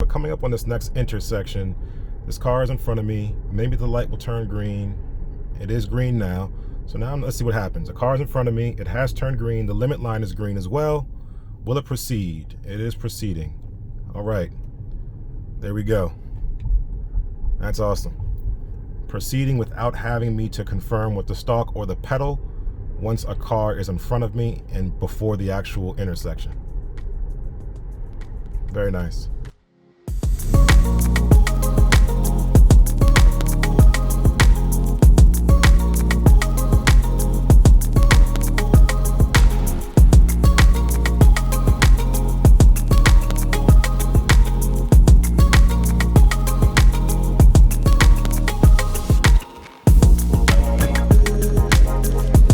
coming up on this next intersection, this car is in front of me. Maybe the light will turn green. It is green now. So now let's see what happens. The car is in front of me. It has turned green. The limit line is green as well. Will it proceed? It is proceeding. All right. There we go. That's awesome. Proceeding without having me to confirm with the stalk or the pedal once a car is in front of me and before the actual intersection. Very nice.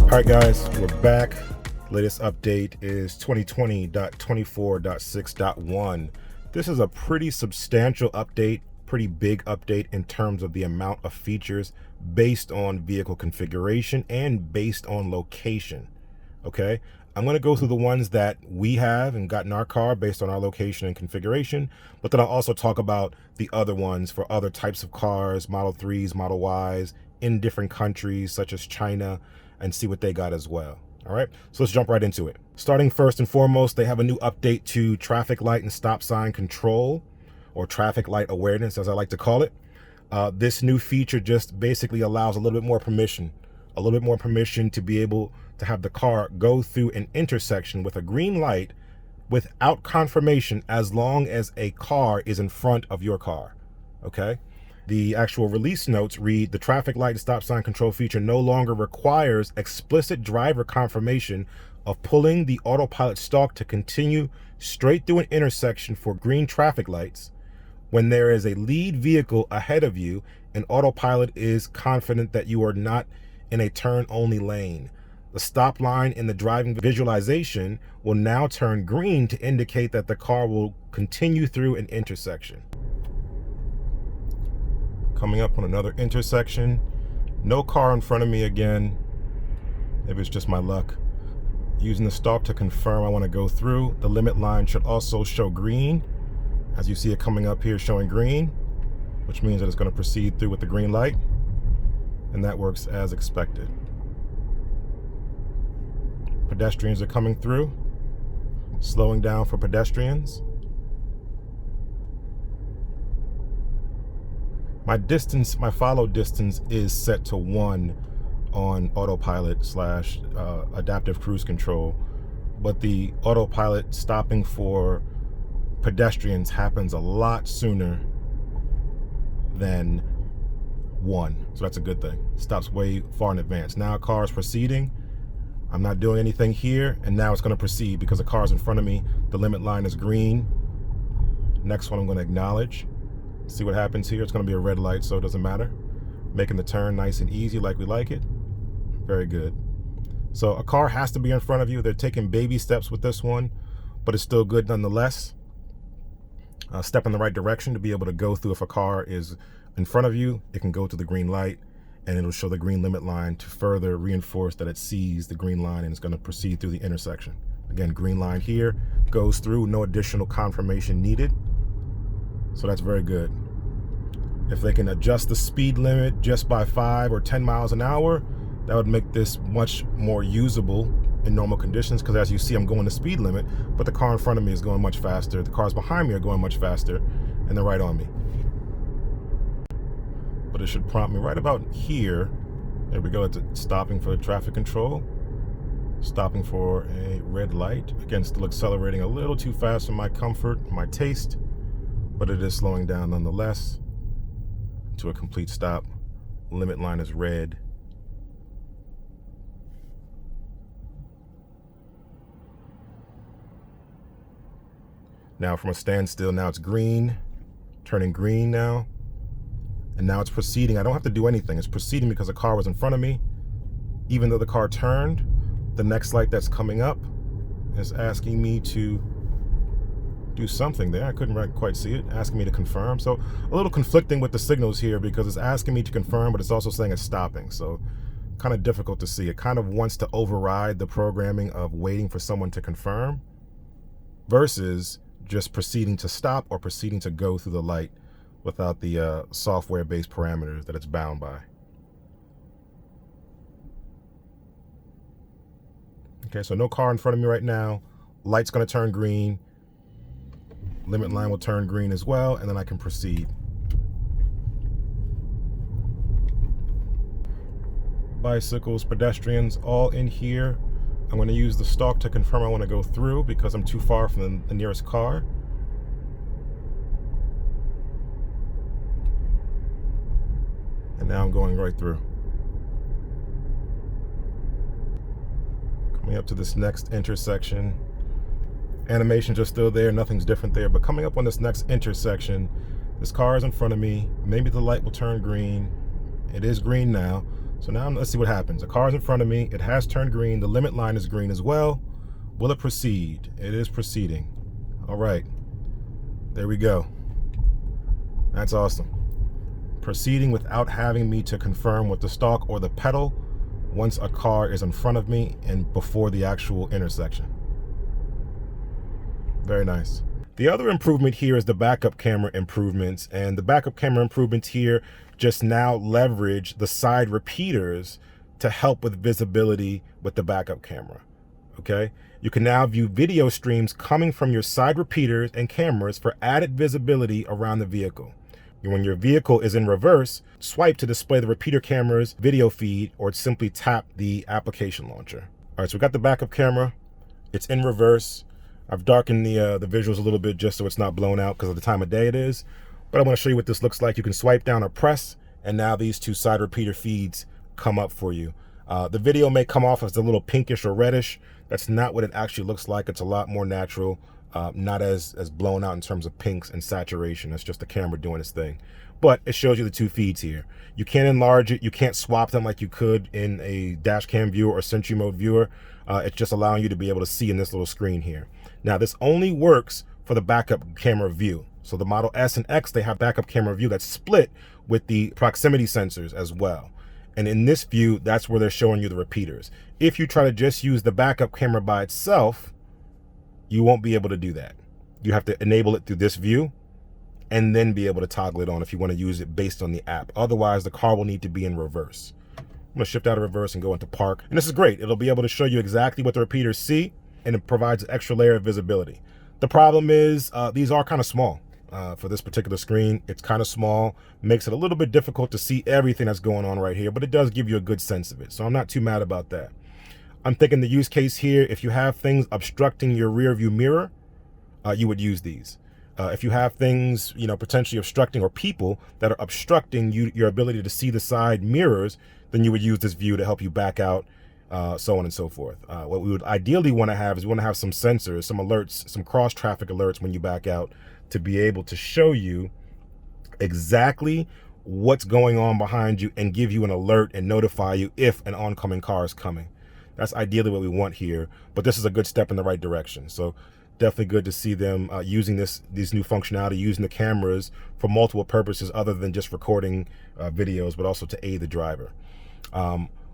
All right, guys, we're back. Latest update is 2020.24.6.1. This is a pretty substantial update, pretty big update in terms of the amount of features based on vehicle configuration and based on location. Okay, I'm going to go through the ones that we have and got in our car based on our location and configuration, but then I'll also talk about the other ones for other types of cars, Model 3s, Model Ys, in different countries such as China, and see what they got as well. All right, so let's jump right into it. Starting first and foremost, they have a new update to traffic light and stop sign control, or traffic light awareness, as I like to call it. This new feature just basically allows a little bit more permission to be able to have the car go through an intersection with a green light without confirmation, as long as a car is in front of your car. Okay. The actual release notes read, the traffic light and stop sign control feature no longer requires explicit driver confirmation of pulling the autopilot stalk to continue straight through an intersection for green traffic lights. When there is a lead vehicle ahead of you, and autopilot is confident that you are not in a turn-only lane. The stop line in the driving visualization will now turn green to indicate that the car will continue through an intersection. Coming up on another intersection, no car in front of me again. Maybe it's just my luck. Using the stalk to confirm I want to go through. The limit line should also show green. As you see it coming up here showing green, which means that it's going to proceed through with the green light, and that works as expected. Pedestrians are coming through, slowing down for pedestrians. My distance, my follow distance is set to 1 on autopilot / adaptive cruise control, but the autopilot stopping for pedestrians happens a lot sooner than 1. So that's a good thing. Stops way far in advance. Now a car is proceeding. I'm not doing anything here, and now it's going to proceed because the car is in front of me. The limit line is green. Next one I'm going to acknowledge. See what happens here. It's going to be a red light, so it doesn't matter. Making the turn nice and easy like we like it. Very good. So a car has to be in front of you. They're taking baby steps with this one, but it's still good nonetheless. Step in the right direction to be able to go through. If a car is in front of you, it can go to the green light, and it'll show the green limit line to further reinforce that it sees the green line and is going to proceed through the intersection. Again, green line here, goes through, no additional confirmation needed. So that's very good. If they can adjust the speed limit just by 5 or 10 miles an hour, that would make this much more usable in normal conditions, because as you see, I'm going the speed limit, but the car in front of me is going much faster. The cars behind me are going much faster, and they're right on me. But it should prompt me right about here. There we go. It's stopping for traffic control. Stopping for a red light. Again, still accelerating a little too fast for my comfort, my taste, but it is slowing down nonetheless to a complete stop. Limit line is red. Now from a standstill, now it's green, turning green now. And now it's proceeding. I don't have to do anything. It's proceeding because a car was in front of me. Even though the car turned, the next light that's coming up is asking me to do something there. I couldn't quite see it, asking me to confirm. So a little conflicting with the signals here, because it's asking me to confirm, but it's also saying it's stopping. So kind of difficult to see. It kind of wants to override the programming of waiting for someone to confirm versus just proceeding to stop or proceeding to go through the light without the software-based parameters that it's bound by. Okay, so no car in front of me right now. Light's going to turn green. Limit line will turn green as well, and then I can proceed. Bicycles, pedestrians, all in here. I'm going to use the stalk to confirm I want to go through because I'm too far from the nearest car. And now I'm going right through. Coming up to this next intersection. Animations are still there, nothing's different there, but coming up on this next intersection, this car is in front of me. Maybe the light will turn green. It is green now. So now let's see what happens. The car is in front of me. It has turned green. The limit line is green as well. Will it proceed? It is proceeding. All right. There we go. That's awesome. Proceeding without having me to confirm with the stalk or the pedal once a car is in front of me and before the actual intersection. Very nice. The other improvement here is the backup camera improvements, and the backup camera improvements here just now leverage the side repeaters to help with visibility with the backup camera. Okay, you can now view video streams coming from your side repeaters and cameras for added visibility around the vehicle. When your vehicle is in reverse, swipe to display the repeater camera's video feed, or simply tap the application launcher. All right, so we got the backup camera. It's in reverse. I've darkened the visuals a little bit just so it's not blown out because of the time of day it is. But I want to show you what this looks like. You can swipe down or press, and now these two side repeater feeds come up for you. The video may come off as a little pinkish or reddish. That's not what it actually looks like. It's a lot more natural, not as blown out in terms of pinks and saturation. It's just the camera doing its thing. But it shows you the two feeds here. You can't enlarge it. You can't swap them like you could in a dash cam viewer or Sentry Mode viewer. It's just allowing you to be able to see in this little screen here. Now, this only works for the backup camera view. So the Model S and X, they have backup camera view that's split with the proximity sensors as well. And in this view, that's where they're showing you the repeaters. If you try to just use the backup camera by itself, you won't be able to do that. You have to enable it through this view and then be able to toggle it on if you want to use it based on the app. Otherwise, the car will need to be in reverse. I'm going to shift out of reverse and go into park. And this is great. It'll be able to show you exactly what the repeaters see, and it provides an extra layer of visibility. The problem is these are kind of small. For this particular screen, it's kind of small, makes it a little bit difficult to see everything that's going on right here, but it does give you a good sense of it. So I'm not too mad about that. I'm thinking the use case here, if you have things obstructing your rear view mirror, you would use these. If you have things, potentially obstructing, or people that are obstructing your ability to see the side mirrors, then you would use this view to help you back out, so on and so forth. What we would ideally want to have is we want to have some sensors, some alerts, some cross traffic alerts when you back out, to be able to show you exactly what's going on behind you and give you an alert and notify you if an oncoming car is coming. That's ideally what we want here, but this is a good step in the right direction. So definitely good to see them using these new functionality, using the cameras for multiple purposes other than just recording videos, but also to aid the driver.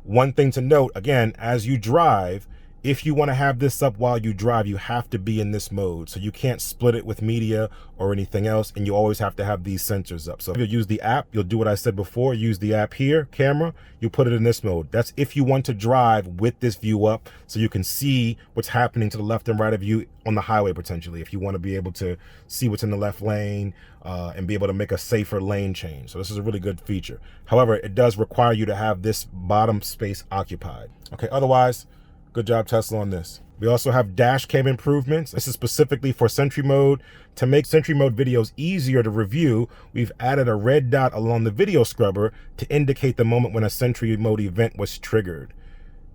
One thing to note, again, as you drive, if you want to have this up while you drive, you have to be in this mode. So you can't split it with media or anything else, and you always have to have these sensors up. So if you use the app, you'll do what I said before, use the app here, camera, you put it in this mode. That's if you want to drive with this view up so you can see what's happening to the left and right of you on the highway potentially, if you want to be able to see what's in the left lane and be able to make a safer lane change. So this is a really good feature. However, it does require you to have this bottom space occupied. Okay, otherwise, good job, Tesla, on this. We also have Dashcam Improvements. This is specifically for Sentry Mode. To make Sentry Mode videos easier to review, we've added a red dot along the video scrubber to indicate the moment when a Sentry Mode event was triggered.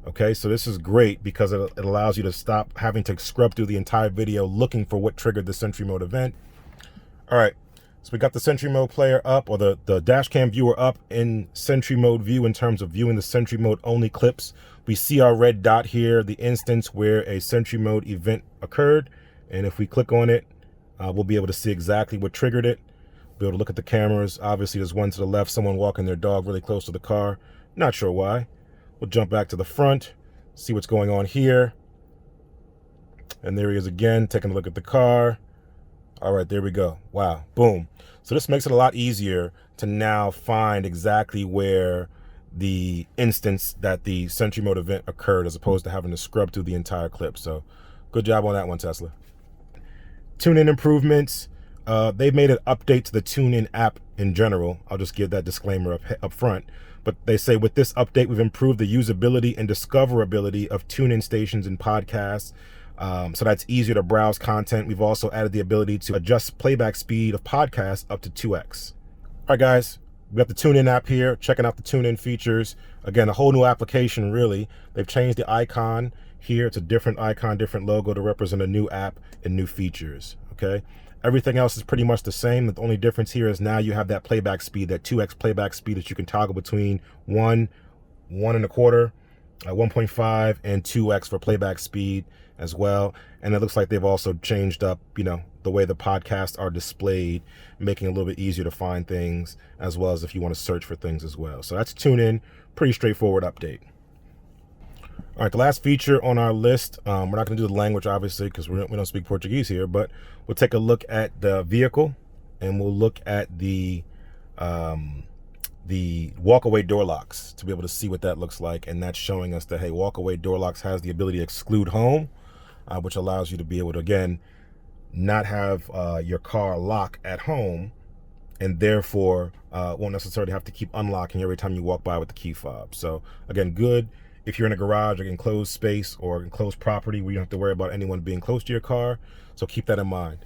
Okay, so this is great because it allows you to stop having to scrub through the entire video looking for what triggered the Sentry Mode event. All right, so we got the Sentry Mode player up, or the Dashcam viewer up in Sentry Mode view in terms of viewing the Sentry Mode only clips. We see our red dot here, the instance where a Sentry Mode event occurred. And if we click on it, we'll be able to see exactly what triggered it. We'll be able to look at the cameras. Obviously, there's one to the left, someone walking their dog really close to the car. Not sure why. We'll jump back to the front, see what's going on here. And there he is again, taking a look at the car. All right, there we go. Wow, boom. So this makes it a lot easier to now find exactly where the instance that the Sentry Mode event occurred, as opposed to having to scrub through the entire clip. So good job on that one, Tesla. Tune-in improvements. They've made an update to the TuneIn app in general. I'll just give that disclaimer up front. But they say with this update, we've improved the usability and discoverability of TuneIn stations and podcasts. So that's easier to browse content. We've also added the ability to adjust playback speed of podcasts up to 2x. All right, guys, we got the TuneIn app here, checking out the TuneIn features. Again, a whole new application, really. They've changed the icon here. It's a different icon, different logo to represent a new app and new features, okay? Everything else is pretty much the same. The only difference here is now you have that playback speed, that 2x playback speed that you can toggle between 1, 1.25, 1.5, and 2x for playback speed as well. And it looks like they've also changed up, the way the podcasts are displayed, making it a little bit easier to find things, as well as if you want to search for things as well. So that's TuneIn, pretty straightforward update. All right, the last feature on our list, we're not going to do the language, obviously, because we don't speak Portuguese here, but we'll take a look at the vehicle, and we'll look at the walkaway door locks to be able to see what that looks like. And that's showing us that, hey, walkaway door locks has the ability to exclude home, which allows you to be able to, again, not have your car lock at home, and therefore won't necessarily have to keep unlocking every time you walk by with the key fob. So again, good if you're in a garage or enclosed space or enclosed property where you don't have to worry about anyone being close to your car. So keep that in mind.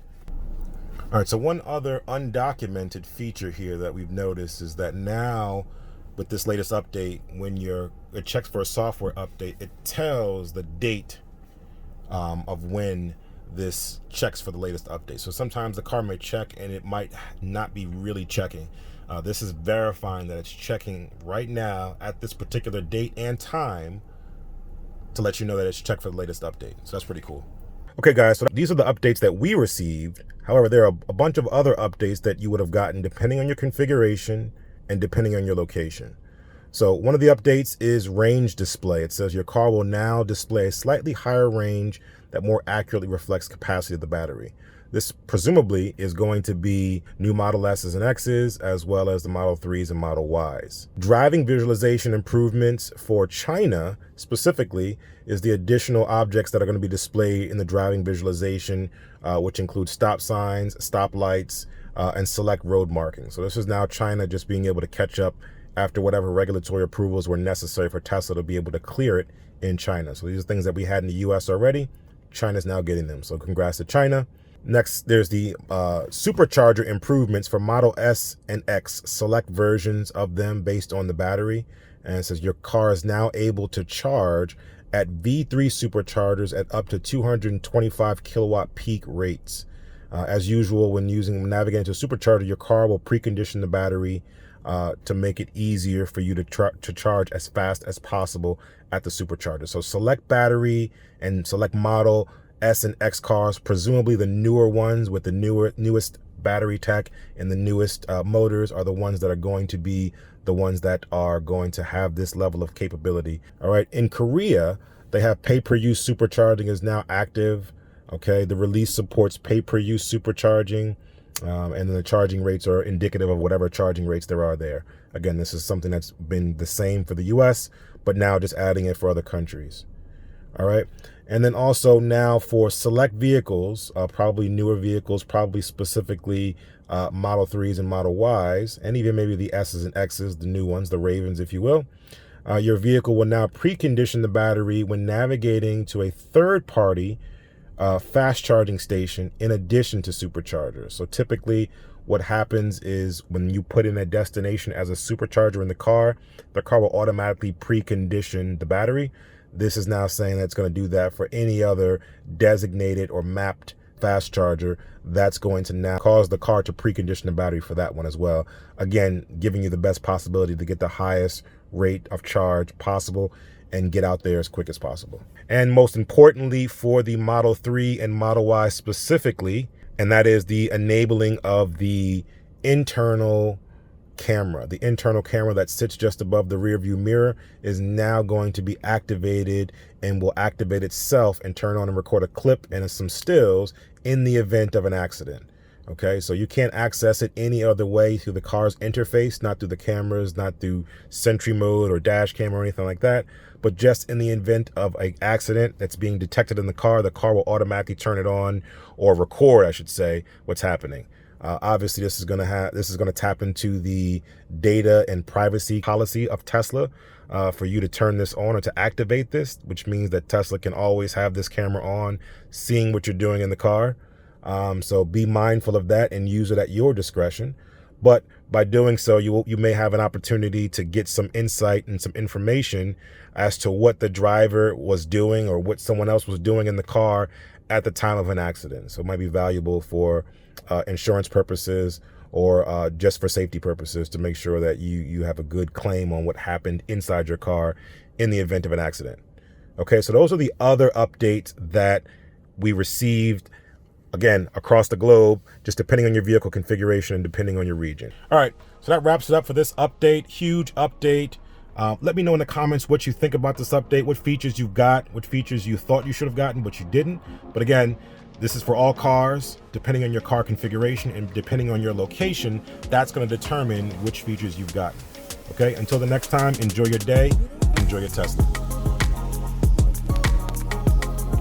All right, so one other undocumented feature here that we've noticed is that now with this latest update, when it checks for a software update, it tells the date of when this checks for the latest update. So sometimes the car may check and it might not be really checking. This is verifying that it's checking right now at this particular date and time to let you know that it's checked for the latest update. So that's pretty cool. Okay, guys, so these are the updates that we received. However, there are a bunch of other updates that you would have gotten depending on your configuration and depending on your location. So one of the updates is range display. It says your car will now display a slightly higher range that more accurately reflects capacity of the battery. This presumably is going to be new Model S's and X's, as well as the Model 3s and Model Ys. Driving visualization improvements for China specifically is the additional objects that are going to be displayed in the driving visualization, which include stop signs, stop lights, and select road markings. So this is now China just being able to catch up after whatever regulatory approvals were necessary for Tesla to be able to clear it in China. So these are things that we had in the US already. China's now getting them. So congrats to China. Next, there's the supercharger improvements for Model S and X, select versions of them based on the battery. And it says your car is now able to charge at V3 superchargers at up to 225 kilowatt peak rates. As usual, when navigating to a supercharger, your car will precondition the battery to make it easier for you to charge as fast as possible at the supercharger. So select battery and select Model S and X cars, presumably the newer ones with the newest battery tech and the newest motors, are the ones that are going to be the ones that are going to have this level of capability. All right, in Korea, they have pay-per-use supercharging is now active. Okay, the release supports pay-per-use supercharging, and then the charging rates are indicative of whatever charging rates there are there. Again, this is something that's been the same for the US, but now just adding it for other countries. All right. And then also now for select vehicles, probably newer vehicles, probably specifically Model 3s and Model Ys, and even maybe the S's and X's, the new ones, the Ravens, if you will. Your vehicle will now precondition the battery when navigating to a third-party fast charging station in addition to superchargers. So typically what happens is when you put in a destination as a supercharger in the car will automatically precondition the battery. This is now saying that it's going to do that for any other designated or mapped fast charger. That's going to now cause the car to precondition the battery for that one as well. Again, giving you the best possibility to get the highest rate of charge possible and get out there as quick as possible. And most importantly for the Model 3 and Model Y specifically, and that is the enabling of the internal camera. The internal camera that sits just above the rear view mirror is now going to be activated and will activate itself and turn on and record a clip and some stills in the event of an accident. Okay, so you can't access it any other way through the car's interface, not through the cameras, not through Sentry mode or dash cam or anything like that, but just in the event of an accident that's being detected in the car will automatically turn it on, or record, I should say, what's happening. Obviously, this is going to tap into the data and privacy policy of Tesla for you to turn this on or to activate this, which means that Tesla can always have this camera on, seeing what you're doing in the car. So be mindful of that and use it at your discretion. But by doing so, you may have an opportunity to get some insight and some information as to what the driver was doing or what someone else was doing in the car at the time of an accident. So it might be valuable for insurance purposes or just for safety purposes to make sure that you have a good claim on what happened inside your car in the event of an accident. Okay, so those are the other updates that we received, again, across the globe, just depending on your vehicle configuration and depending on your region. All right, so that wraps it up for this update. Huge update. Let me know in the comments what you think about this update, what features you've got, what features you thought you should have gotten, but you didn't. But again, this is for all cars. Depending on your car configuration and depending on your location, that's going to determine which features you've gotten. Okay, until the next time, enjoy your day, enjoy your Tesla.